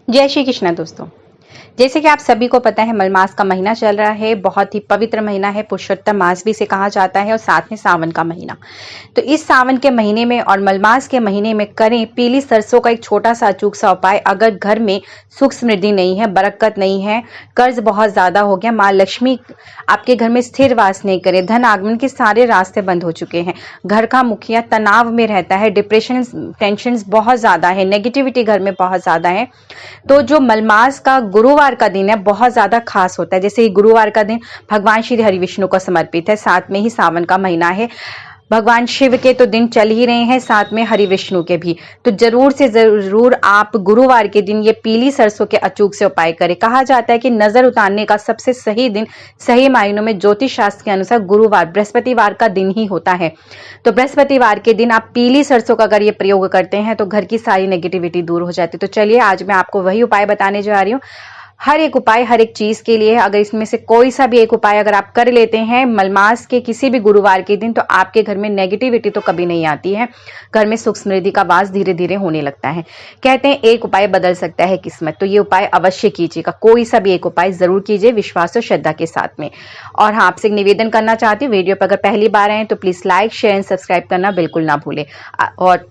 जय श्री कृष्ण दोस्तों। जैसे कि आप सभी को पता है, मलमास का महीना चल रहा है। बहुत ही पवित्र महीना है, पुरुषोत्तम मास भी इसे कहा जाता है, और साथ में सावन का महीना। तो इस सावन के महीने में और मलमास के महीने में करें पीली सरसों का एक छोटा सा अचूक सा उपाय। अगर घर में सुख समृद्धि नहीं है, बरकत नहीं है, कर्ज बहुत ज्यादा हो गया, माँ लक्ष्मी आपके घर में स्थिर वास नहीं करे, धन आगमन के सारे रास्ते बंद हो चुके हैं, घर का मुखिया तनाव में रहता है, डिप्रेशन टेंशन बहुत ज्यादा है, नेगेटिविटी घर में बहुत ज्यादा है, तो जो मलमास का गुरुवार का दिन है बहुत ज्यादा खास होता है। जैसे गुरुवार का दिन भगवान श्री हरि विष्णु को समर्पित है, साथ में ही सावन का महीना है, भगवान शिव के तो दिन चल ही रहे हैं, साथ में हरि विष्णु के भी। तो जरूर से जरूर आप गुरुवार के दिन ये पीली सरसों के अचूक से उपाय करें। कहा जाता है कि नजर उतारने का सबसे सही दिन सही मायनों में ज्योतिष शास्त्र के अनुसार गुरुवार बृहस्पतिवार का दिन ही होता है। तो बृहस्पतिवार के दिन आप पीली सरसों का अगर ये प्रयोग करते हैं तो घर की सारी नेगेटिविटी दूर हो जाती है। तो चलिए आज मैं आपको वही उपाय बताने जा रही हूँ। हर एक उपाय हर एक चीज के लिए है। अगर इसमें से कोई सा भी एक उपाय अगर आप कर लेते हैं मलमास के किसी भी गुरुवार के दिन, तो आपके घर में नेगेटिविटी तो कभी नहीं आती है, घर में सुख समृद्धि का वास धीरे धीरे होने लगता है। कहते हैं एक उपाय बदल सकता है किस्मत, तो ये उपाय अवश्य कीजिएगा। कोई सा भी एक उपाय जरूर कीजिए विश्वास और श्रद्धा के साथ में। और हाँ, आपसे निवेदन करना चाहती हूँ, वीडियो पर अगर पहली बार आए तो please like share and subscribe करना बिल्कुल ना भूलें। और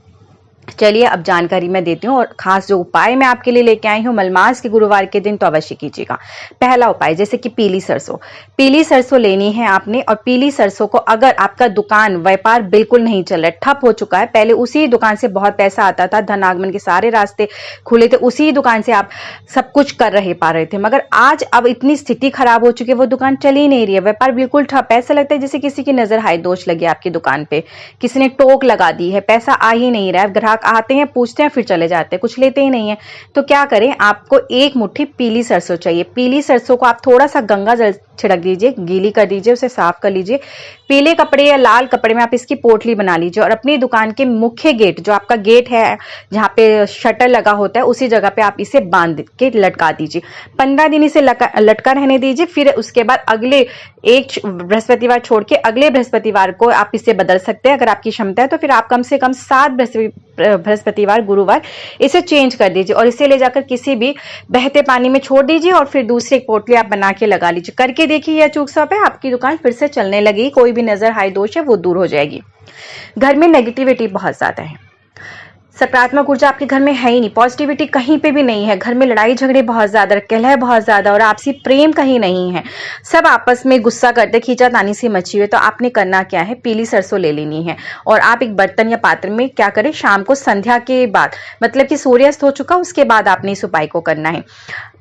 चलिए अब जानकारी मैं देती हूँ, और खास जो उपाय मैं आपके लिए लेके आई हूँ मलमास के गुरुवार के दिन, तो अवश्य कीजिएगा। पहला उपाय, जैसे कि पीली सरसों लेनी है आपने। और पीली सरसों को, अगर आपका दुकान व्यापार बिल्कुल नहीं चल रहा है, ठप हो चुका है, पहले उसी दुकान से बहुत पैसा आता था, धन आगमन के सारे रास्ते खुले थे, उसी दुकान से आप सब कुछ कर रहे पा रहे थे, मगर आज अब इतनी स्थिति खराब हो चुकी है, वो दुकान चल ही नहीं रही है, व्यापार बिल्कुल ठप। ऐसा लगता है जैसे किसी की नजर हाय दोष लगे आपकी दुकान पे, किसी ने टोक लगा दी है, पैसा आ ही नहीं रहा है, ग्राहक आते हैं पूछते हैं फिर चले जाते हैं, कुछ लेते ही नहीं है। तो क्या करें, आपको एक मुट्ठी पीली सरसों चाहिए। पीली सरसों को आप थोड़ा सा गंगा जल छिड़क दीजिए, गीली कर दीजिए, उसे साफ कर लीजिए। पीले कपड़े या लाल कपड़े में आप इसकी पोटली बना लीजिए, और अपनी दुकान के मुख्य गेट, जो आपका गेट है जहाँ पे शटर लगा होता है, उसी जगह पे आप इसे बांध के लटका दीजिए। 15 दिन इसे लटका रहने दीजिए। फिर उसके बाद अगले एक बृहस्पतिवार छोड़ के अगले बृहस्पतिवार को आप इसे बदल सकते हैं, अगर आपकी क्षमता है तो। फिर आप कम से कम 7 बृहस्पतिवार गुरुवार इसे चेंज कर दीजिए, और इसे ले जाकर किसी भी बहते पानी में छोड़ दीजिए, और फिर दूसरी एक पोटली आप बना के लगा लीजिए। करके देखिए, यह अचूक सा है, आपकी दुकान फिर से चलने लगेगी, कोई भी नजर हाय दोष है वो दूर हो जाएगी। घर में नेगेटिविटी बहुत ज्यादा है, सकारात्मक ऊर्जा आपके घर में है ही नहीं, पॉजिटिविटी कहीं पे भी नहीं है, घर में लड़ाई झगड़े बहुत ज्यादा, कलह बहुत ज्यादा, और आपसी प्रेम कहीं नहीं है, सब आपस में गुस्सा करते, खींचातानी सी मची हुई। तो आपने करना क्या है, पीली सरसों ले लेनी है, और आप एक बर्तन या पात्र में क्या करें, शाम को संध्या के बाद, मतलब कि सूर्यास्त हो चुका उसके बाद आपने इस उपाय को करना है।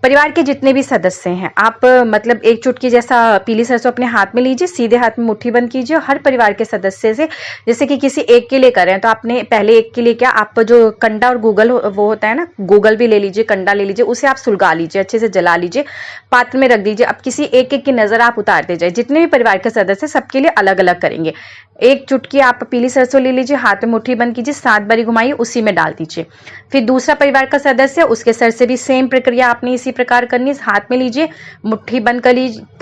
परिवार के जितने भी सदस्य हैं, आप मतलब एक चुटकी जैसा पीली सरसों अपने हाथ में लीजिए, सीधे हाथ में मुट्ठी बंद कीजिए, और हर परिवार के सदस्य से, जैसे कि किसी एक के लिए कर रहे हैं तो आपने पहले एक के लिए क्या, आप जो कंडा और गूगल वो होता है ना, गूगल भी ले लीजिए, कंडा ले लीजिए, उसे आप सुलगा लीजिए, अच्छे से जला लीजिए, पात्र में रख दीजिए। अब किसी एक एक की नजर आप उतारते जाए, जितने भी परिवार के सदस्य सबके लिए अलग अलग करेंगे। एक चुटकी आप पीली सरसों ले लीजिए, हाथ में मुट्ठी बंद कीजिए, 7 बारी घुमाइए, उसी में डाल दीजिए। फिर दूसरा परिवार का सदस्य, उसके सर से भी सेम प्रक्रिया आपने इसी प्रकार करनी, हाथ में लीजिए, मुट्ठी बंद कर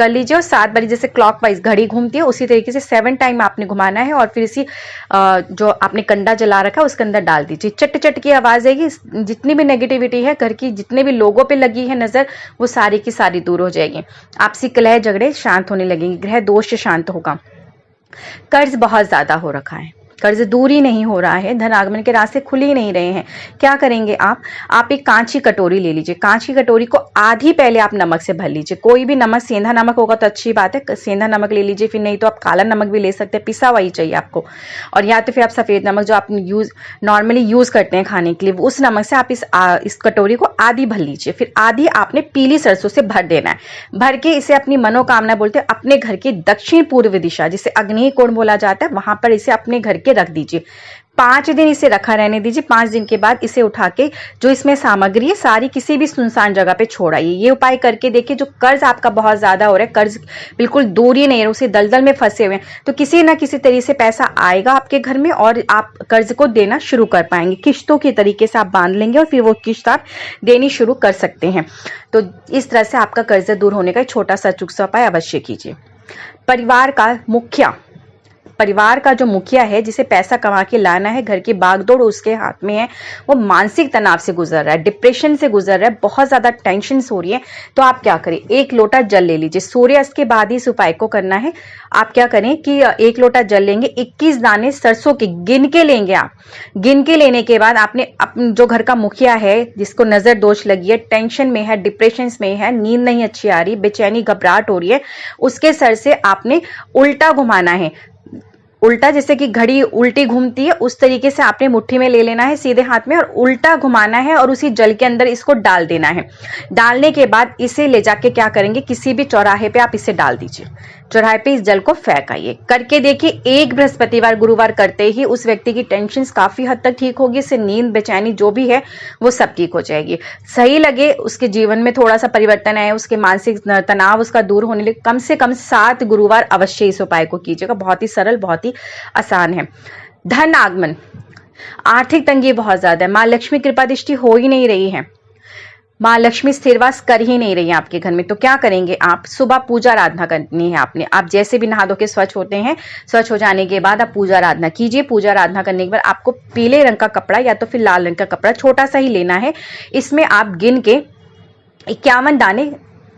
लीजिए, और 7 बारी, जैसे क्लॉकवाइज घड़ी घूमती है उसी तरीके से 7 टाइम आपने घुमाना है, और फिर इसी जो आपने कंडा जला रखा है उसके अंदर डाल दीजिए। चट चट की आवाज आएगी, जितनी भी नेगेटिविटी है घर की, जितने भी लोगों पे लगी है नजर, वो सारी की सारी दूर हो जाएगी, आपसी कलह झगड़े शांत होने लगेंगे, ग्रह दोष शांत होगा। कर्ज बहुत ज्यादा हो रखा है, कर्ज दूर ही नहीं हो रहा है, धन आगमन के रास्ते खुल ही नहीं रहे हैं, क्या करेंगे आप एक कांच की कटोरी ले लीजिए, कांच की कटोरी को आधी पहले आप नमक से भर लीजिए, कोई भी नमक, सेंधा नमक होगा तो अच्छी बात है, सेंधा नमक ले लीजिए, फिर नहीं तो आप काला नमक भी ले सकते हैं, पिसा हुआ ही चाहिए आपको, और या तो फिर आप सफेद नमक जो आप नॉर्मली यूज करते हैं खाने के लिए, उस नमक से आप इस कटोरी को आधी भर लीजिए। फिर आधी आपने पीली सरसों से भर देना है, भर के इसे अपनी मनोकामना बोलते हैं, अपने घर की दक्षिण पूर्व दिशा, जिसे अग्नि कोण बोला जाता है, वहां पर इसे अपने घर के रख दीजिए। 5 दिन इसे रखा रहने दीजिए। 5 दिन के बाद इसे उठा के जो इसमें सामग्री है सारी किसी भी सुनसान जगह पे छोड़ आइए। ये उपाय करके देखिए, जो कर्ज आपका बहुत ज्यादा हो रहा है, कर्ज बिल्कुल दूर ही नहीं है, उसे दलदल में फंसे हुए हैं, तो किसी ना किसी तरीके से पैसा आएगा आपके घर में, और आप कर्ज को देना शुरू कर पाएंगे। किश्तों के तरीके से आप बांध लेंगे, और फिर वो किश्त आप देनी शुरू कर सकते हैं। तो इस तरह से आपका कर्ज दूर होने का एक छोटा सा अचूक सा उपाय अवश्य कीजिए। परिवार का मुखिया परिवार का जो मुखिया है, जिसे पैसा कमा के लाना है, घर की बागदौड़ उसके हाथ में है, वो मानसिक तनाव से गुजर रहा है, डिप्रेशन से गुजर रहा है, बहुत ज्यादा टेंशन हो रही है, तो आप क्या करें, 1 लोटा जल ले लीजिए। सूर्यास्त के बाद ही इस उपाय को करना है। आप क्या करें कि 1 लोटा जल लेंगे, 21 दाने सरसों के गिन के लेंगे। आप गिन के लेने के बाद आपने जो घर का मुखिया है, जिसको नजर दोष लगी है, टेंशन में है, डिप्रेशन में है, नींद नहीं अच्छी आ रही, बेचैनी घबराहट हो रही है, उसके सर से आपने उल्टा घुमाना है। उल्टा, जैसे कि घड़ी उल्टी घूमती है, उस तरीके से आपने मुट्ठी में ले लेना है सीधे हाथ में और उल्टा घुमाना है और उसी जल के अंदर इसको डाल देना है। डालने के बाद इसे ले जाके क्या करेंगे, किसी भी चौराहे पे आप इसे डाल दीजिए। चौराहे पे इस जल को फेंक आइए। करके देखिए, एक बृहस्पतिवार गुरुवार करते ही उस व्यक्ति की टेंशन काफी हद तक ठीक होगी, इससे नींद बेचैनी जो भी है वो सब ठीक हो जाएगी। सही लगे, उसके जीवन में थोड़ा सा परिवर्तन आए, उसके मानसिक तनाव उसका दूर होने लगे, कम से कम 7 गुरुवार अवश्य इस उपाय को कीजिएगा। बहुत ही सरल, बहुत ही आसान है। धन आगमन, आर्थिक तंगी बहुत ज्यादा है, मां लक्ष्मी कृपा दृष्टि हो ही नहीं रही है, मां लक्ष्मी स्थिरवास कर ही नहीं रही है आपके घर में, तो क्या करेंगे, आप सुबह पूजा आराधना करनी है आपने। आप जैसे भी नहा धो के स्वच्छ होते हैं, स्वच्छ हो जाने के बाद आप पूजा आराधना कीजिए। पूजा आराधना करने के बाद आपको पीले रंग का कपड़ा या तो फिर लाल रंग का कपड़ा छोटा सा ही लेना है। इसमें आप गिन के 51 दाने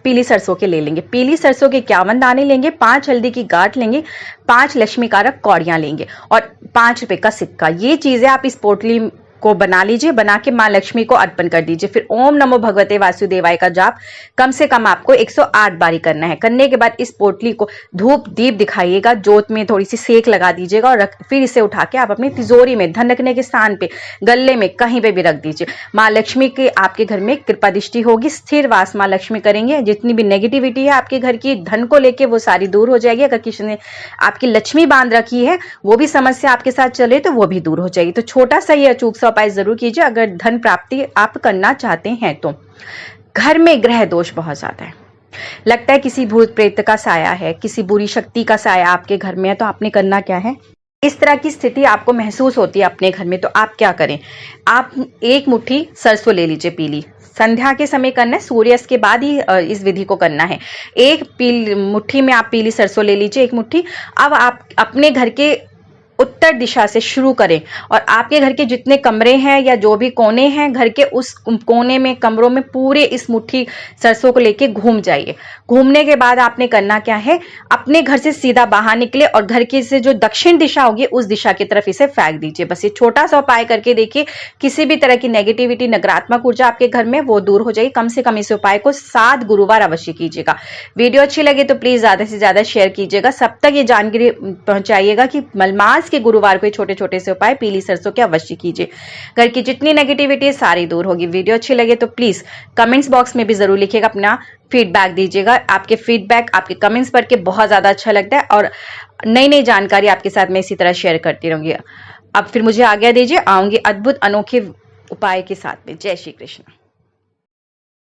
पीली सरसों के ले लेंगे। पीली सरसों के 51 दाने लेंगे, 5 हल्दी की गांठ लेंगे, 5 लक्ष्मी कारक कौड़ियां लेंगे और 5 रुपए का सिक्का। ये चीजें आप इस पोटली को बना लीजिए, बना के मां लक्ष्मी को अर्पण कर दीजिए। फिर ओम नमो भगवते वासुदेवाय का जाप कम से कम आपको 108 बारी करना है। करने के बाद इस पोटली को धूप दीप दिखाइएगा, जोत में थोड़ी सी सेक लगा दीजिएगा और फिर इसे उठा के आप अपनी तिजोरी में, धन रखने के स्थान पे, गले में, कहीं पे भी रख दीजिए। मां लक्ष्मी के आपके घर में कृपा दृष्टि होगी, स्थिर वास मां लक्ष्मी करेंगे। जितनी भी नेगेटिविटी है आपके घर की, धन को लेके, वो सारी दूर हो जाएगी। अगर किसी ने आपकी लक्ष्मी बांध रखी है, वो भी समस्या आपके साथ चले तो वो भी दूर हो जाएगी। तो छोटा सा ये अचूक सा उपाय जरूर कीजिए अगर धन प्राप्ति आप करना चाहते हैं तो। घर में ग्रह दोष बहुत ज्यादा है, लगता है किसी भूत प्रेत का साया है, किसी बुरी शक्ति का साया आपके घर में है, तो आपने करना क्या है, इस तरह की स्थिति आपको महसूस होती है अपने घर में, तो आप क्या करें, आप 1 मुट्ठी सरसों ले लीजिए पीली। संध्या के समय करना है, सूर्यास्त के बाद ही इस विधि को करना है। 1 मुट्ठी में आप पीली सरसों ले लीजिए, 1 मुट्ठी। अब आप अपने घर के उत्तर दिशा से शुरू करें और आपके घर के जितने कमरे हैं या जो भी कोने हैं घर के, उस कोने में, कमरों में पूरे इस मुट्ठी सरसों को लेके घूम जाइए। घूमने के बाद आपने करना क्या है, अपने घर से सीधा बाहर निकले और घर की से जो दक्षिण दिशा होगी उस दिशा की तरफ इसे फेंक दीजिए। बस ये छोटा सा उपाय करके देखिए, किसी भी तरह की नेगेटिविटी, नकारात्मक ऊर्जा आपके घर में वो दूर हो जाएगी। कम से कम इस उपाय को 7 गुरुवार अवश्य कीजिएगा। वीडियो अच्छी लगे तो प्लीज ज्यादा से ज्यादा शेयर कीजिएगा, सब तक ये जानकारी पहुंचाइएगा कि मलमास के गुरुवार को छोटे छोटे से उपाय पीली सरसों के अवश्य कीजिए। घर की जितनी नेगेटिविटी है सारी दूर होगी। वीडियो अच्छी लगे तो प्लीज कमेंट्स बॉक्स में भी जरूर लिखिएगा, अपना फीडबैक दीजिएगा। आपके फीडबैक, आपके कमेंट्स पढ़ के बहुत ज्यादा अच्छा लगता है और नई नई जानकारी आपके साथ मैं इसी तरह शेयर करती रहूंगी। अब फिर मुझे आज्ञा दीजिए, आऊंगी अद्भुत अनोखे उपाय के साथ में। जय श्री कृष्ण।